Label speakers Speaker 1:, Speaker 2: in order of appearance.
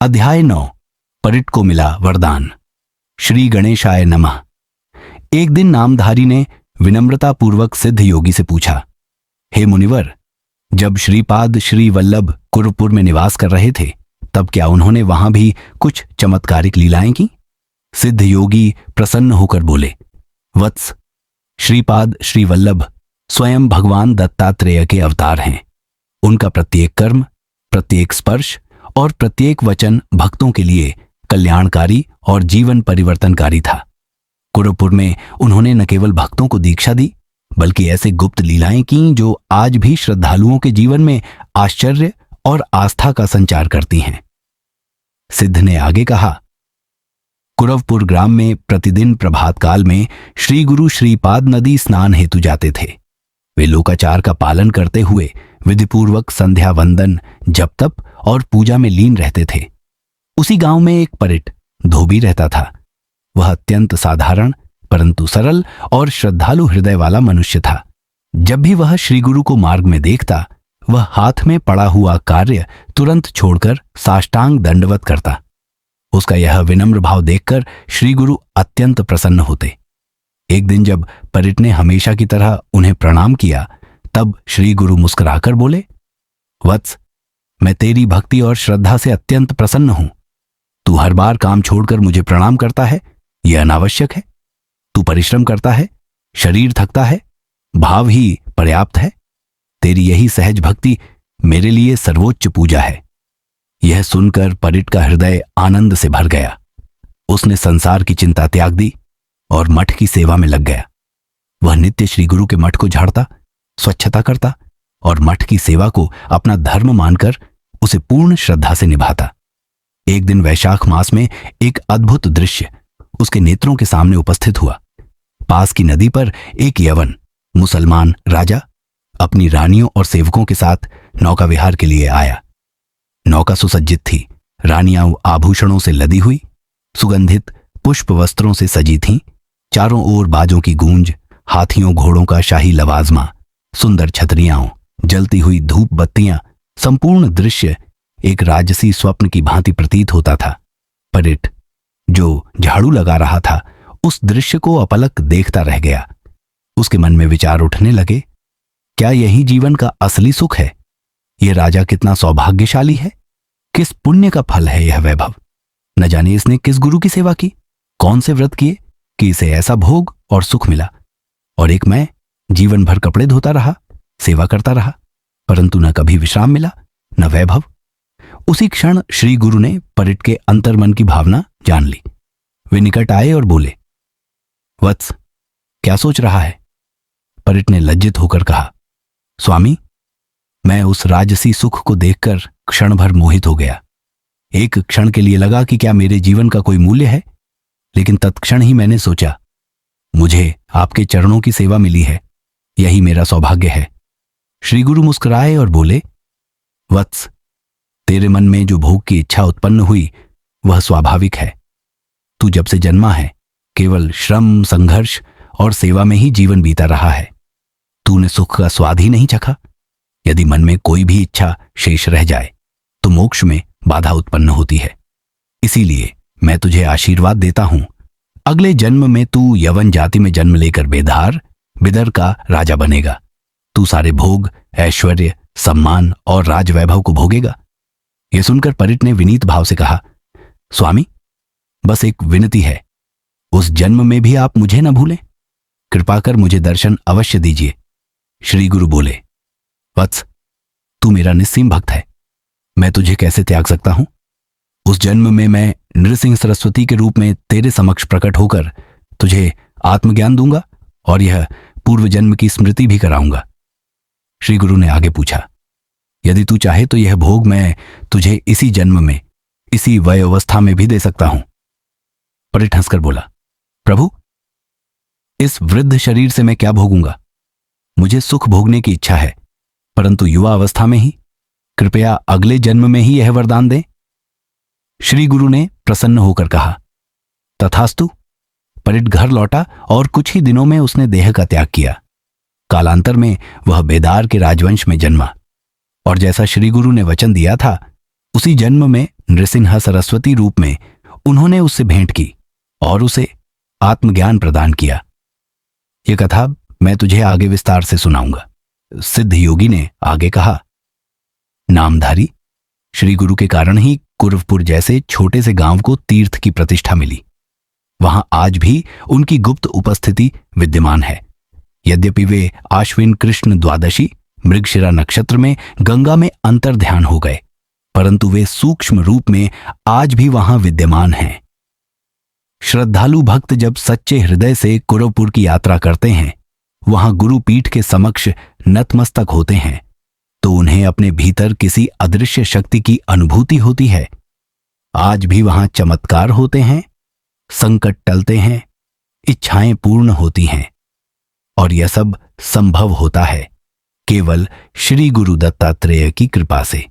Speaker 1: अध्याय 9। परिट को मिला वरदान। श्री गणेशाय नमः। एक दिन नामधारी ने विनम्रतापूर्वक सिद्ध योगी से पूछा, हे मुनिवर, जब श्रीपाद श्री वल्लभ कुरुपुर में निवास कर रहे थे तब क्या उन्होंने वहां भी कुछ चमत्कारिक लीलाएं की? सिद्ध योगी प्रसन्न होकर बोले, वत्स, श्रीपाद श्री वल्लभ स्वयं भगवान दत्तात्रेय के अवतार हैं। उनका प्रत्येक कर्म, प्रत्येक स्पर्श और प्रत्येक वचन भक्तों के लिए कल्याणकारी और जीवन परिवर्तनकारी था। कुरुपुर में उन्होंने न केवल भक्तों को दीक्षा दी बल्कि ऐसे गुप्त लीलाएं की जो आज भी श्रद्धालुओं के जीवन में आश्चर्य और आस्था का संचार करती हैं। सिद्ध ने आगे कहा, कुरवपुर ग्राम में प्रतिदिन प्रभात काल में श्री गुरु श्रीपाद नदी स्नान हेतु जाते थे। वे लोकाचार का पालन करते हुए विधिपूर्वक संध्या वंदन, जप तप और पूजा में लीन रहते थे। उसी गांव में एक परिट धोबी रहता था। वह अत्यंत साधारण परंतु सरल और श्रद्धालु हृदय वाला मनुष्य था। जब भी वह श्री गुरु को मार्ग में देखता, वह हाथ में पड़ा हुआ कार्य तुरंत छोड़कर साष्टांग दंडवत करता। उसका यह विनम्र भाव देखकर श्री गुरु अत्यंत प्रसन्न होते। एक दिन जब परिट ने हमेशा की तरह उन्हें प्रणाम किया, तब श्री गुरु मुस्कुराकर बोले, वत्स, मैं तेरी भक्ति और श्रद्धा से अत्यंत प्रसन्न हूं। तू हर बार काम छोड़कर मुझे प्रणाम करता है, यह अनावश्यक है। तू परिश्रम करता है, शरीर थकता है, भाव ही पर्याप्त है। तेरी यही सहज भक्ति मेरे लिए सर्वोच्च पूजा है। यह सुनकर परिट का हृदय आनंद से भर गया। उसने संसार की चिंता त्याग दी और मठ की सेवा में लग गया। वह नित्य श्री गुरु के मठ को झाड़ता, स्वच्छता करता और मठ की सेवा को अपना धर्म मानकर उसे पूर्ण श्रद्धा से निभाता। एक दिन वैशाख मास में एक अद्भुत दृश्य उसके नेत्रों के सामने उपस्थित हुआ। पास की नदी पर एक यवन मुसलमान राजा अपनी रानियों और सेवकों के साथ नौका विहार के लिए आया। नौका सुसज्जित थी। रानियां आभूषणों से लदी हुई, सुगंधित पुष्प वस्त्रों से सजी थीं। चारों ओर बाजों की गूंज, हाथियों घोड़ों का शाही लवाजमा, सुंदर छतरियां, जलती हुई धूप बत्तियां, संपूर्ण दृश्य एक राजसी स्वप्न की भांति प्रतीत होता था। परिट, जो झाड़ू लगा रहा था, उस दृश्य को अपलक देखता रह गया। उसके मन में विचार उठने लगे, क्या यही जीवन का असली सुख है? यह राजा कितना सौभाग्यशाली है। किस पुण्य का फल है यह वैभव। न जाने इसने किस गुरु की सेवा की, कौन से व्रत किए कि इसे ऐसा भोग और सुख मिला। और एक मैं जीवन भर कपड़े धोता रहा, सेवा करता रहा, परंतु न कभी विश्राम मिला, न वैभव। उसी क्षण श्री गुरु ने परिट के अंतर्मन की भावना जान ली। वे निकट आए और बोले, वत्स, क्या सोच रहा है? परिट ने लज्जित होकर कहा, स्वामी, मैं उस राजसी सुख को देखकर क्षण भर मोहित हो गया। एक क्षण के लिए लगा कि क्या मेरे जीवन का कोई मूल्य है, लेकिन तत्क्षण ही मैंने सोचा, मुझे आपके चरणों की सेवा मिली है, यही मेरा सौभाग्य है। श्री गुरु मुस्कुराए और बोले, वत्स, तेरे मन में जो भोग की इच्छा उत्पन्न हुई वह स्वाभाविक है। तू जब से जन्मा है केवल श्रम, संघर्ष और सेवा में ही जीवन बीता रहा है। तूने सुख का स्वाद ही नहीं चखा। यदि मन में कोई भी इच्छा शेष रह जाए तो मोक्ष में बाधा उत्पन्न होती है। इसीलिए मैं तुझे आशीर्वाद देता हूं, अगले जन्म में तू यवन जाति में जन्म लेकर बेधार बिदर का राजा बनेगा। तू सारे भोग, ऐश्वर्य, सम्मान और राजवैभव को भोगेगा। यह सुनकर परिट ने विनीत भाव से कहा, स्वामी, बस एक विनती है, उस जन्म में भी आप मुझे न भूलें। कृपा कर मुझे दर्शन अवश्य दीजिए। श्री गुरु बोले, वत्स, तू मेरा निस्सीम भक्त है, मैं तुझे कैसे त्याग सकता हूं? उस जन्म में मैं नृसिंह सरस्वती के रूप में तेरे समक्ष प्रकट होकर तुझे आत्मज्ञान दूंगा और यह पूर्व जन्म की स्मृति भी कराऊंगा। श्री गुरु ने आगे पूछा, यदि तू चाहे तो यह भोग मैं तुझे इसी जन्म में, इसी वयोवस्था में भी दे सकता हूं। परिट हंसकर बोला, प्रभु, इस वृद्ध शरीर से मैं क्या भोगूंगा? मुझे सुख भोगने की इच्छा है, परंतु युवा अवस्था में ही। कृपया अगले जन्म में ही यह वरदान दें। श्री गुरु ने प्रसन्न होकर कहा, तथास्तु। परिट घर लौटा और कुछ ही दिनों में उसने देह का त्याग किया। कालांतर में वह बेदार के राजवंश में जन्मा और जैसा श्री गुरु ने वचन दिया था उसी जन्म में नृसिंह सरस्वती रूप में उन्होंने उससे भेंट की और उसे आत्मज्ञान प्रदान किया। यह कथा मैं तुझे आगे विस्तार से सुनाऊंगा। सिद्ध योगी ने आगे कहा, नामधारी, श्री गुरु के कारण ही कुरवपुर जैसे छोटे से गांव को तीर्थ की प्रतिष्ठा मिली। वहां आज भी उनकी गुप्त उपस्थिति विद्यमान है। यद्यपि वे आश्विन कृष्ण द्वादशी मृगशिरा नक्षत्र में गंगा में अंतर्ध्यान हो गए, परंतु वे सूक्ष्म रूप में आज भी वहां विद्यमान हैं। श्रद्धालु भक्त जब सच्चे हृदय से कुरवपुर की यात्रा करते हैं, वहां गुरुपीठ के समक्ष नतमस्तक होते हैं, तो उन्हें अपने भीतर किसी अदृश्य शक्ति की अनुभूति होती है। आज भी वहां चमत्कार होते हैं, संकट टलते हैं, इच्छाएं पूर्ण होती हैं, और यह सब संभव होता है केवल श्री गुरु दत्तात्रेय की कृपा से।